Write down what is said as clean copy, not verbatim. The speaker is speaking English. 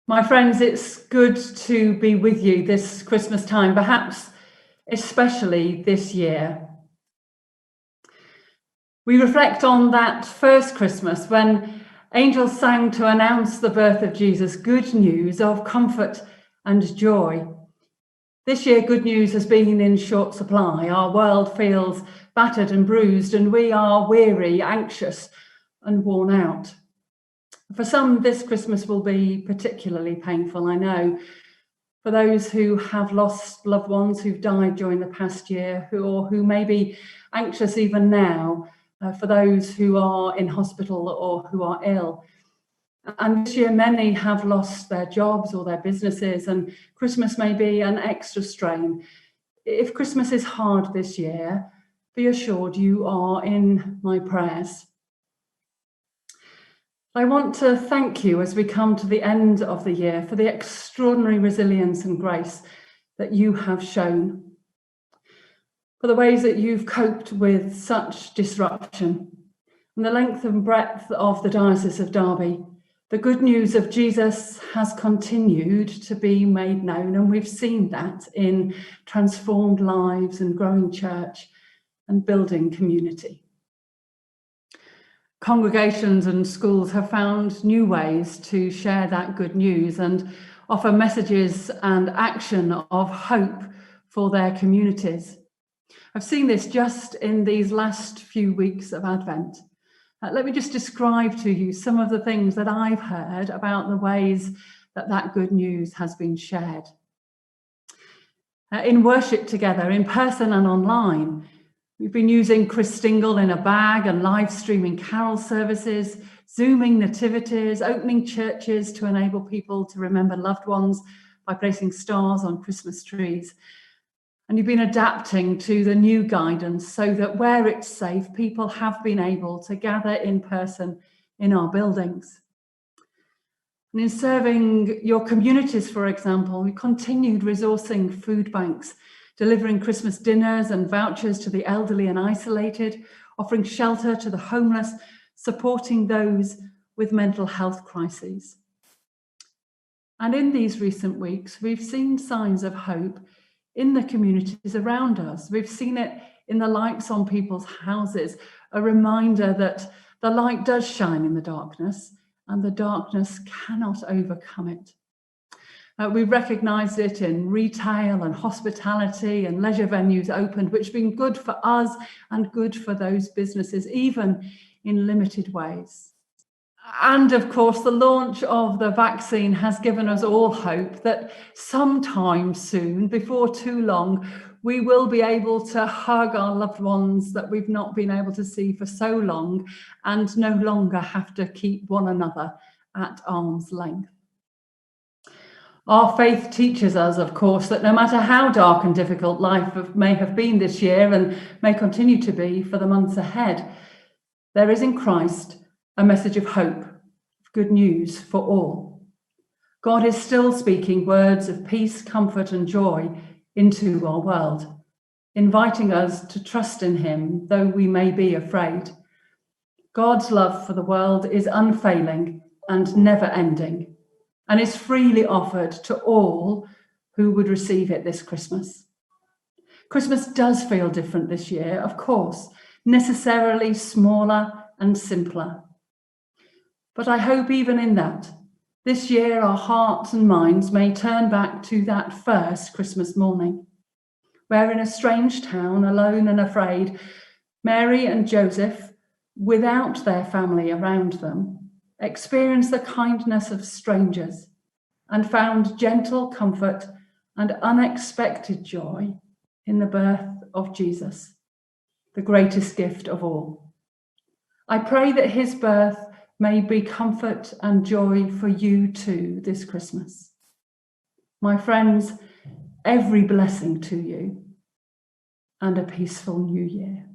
My friends, it's good to be with you this Christmas time, perhaps especially this year. We reflect on that first Christmas when angels sang to announce the birth of Jesus, good news of comfort and joy. This year, good news has been in short supply. Our world feels battered and bruised, and we are weary, anxious, and worn out. For some, this Christmas will be particularly painful, I know. For those who have lost loved ones who've died during the past year, who may be anxious even now, for those who are in hospital or who are ill. And this year, many have lost their jobs or their businesses, and Christmas may be an extra strain. If Christmas is hard this year, be assured you are in my prayers. I want to thank you as we come to the end of the year for the extraordinary resilience and grace that you have shown, for the ways that you've coped with such disruption, and the length and breadth of the Diocese of Derby. The good news of Jesus has continued to be made known, and we've seen that in transformed lives and growing church and building community. Congregations and schools have found new ways to share that good news and offer messages and action of hope for their communities. I've seen this just in these last few weeks of Advent. Let me just describe to you some of the things that I've heard about the ways that that good news has been shared. In worship together, in person and online, we've been using Christingle in a bag and live streaming carol services, Zooming nativities, opening churches to enable people to remember loved ones by placing stars on Christmas trees. And you've been adapting to the new guidance so that where it's safe, people have been able to gather in person in our buildings. And in serving your communities, for example, we continued resourcing food banks, delivering Christmas dinners and vouchers to the elderly and isolated, offering shelter to the homeless, supporting those with mental health crises. And in these recent weeks, we've seen signs of hope in the communities around us. We've seen it in the lights on people's houses, a reminder that the light does shine in the darkness and the darkness cannot overcome it. We've recognised it in retail and hospitality and leisure venues opened, which have been good for us and good for those businesses, even in limited ways. And of course, the launch of the vaccine has given us all hope that sometime soon, before too long, we will be able to hug our loved ones that we've not been able to see for so long and no longer have to keep one another at arm's length. Our faith teaches us, of course, that no matter how dark and difficult life may have been this year and may continue to be for the months ahead, there is in Christ a message of hope, good news for all. God is still speaking words of peace, comfort, and joy into our world, inviting us to trust in him, though we may be afraid. God's love for the world is unfailing and never ending, and is freely offered to all who would receive it this Christmas. Christmas does feel different this year, of course, necessarily smaller and simpler. But I hope even in that, this year our hearts and minds may turn back to that first Christmas morning, where in a strange town, alone and afraid, Mary and Joseph, without their family around them, experienced the kindness of strangers and found gentle comfort and unexpected joy in the birth of Jesus, the greatest gift of all. I pray that his birth may be comfort and joy for you too this Christmas. My friends, every blessing to you and a peaceful new year.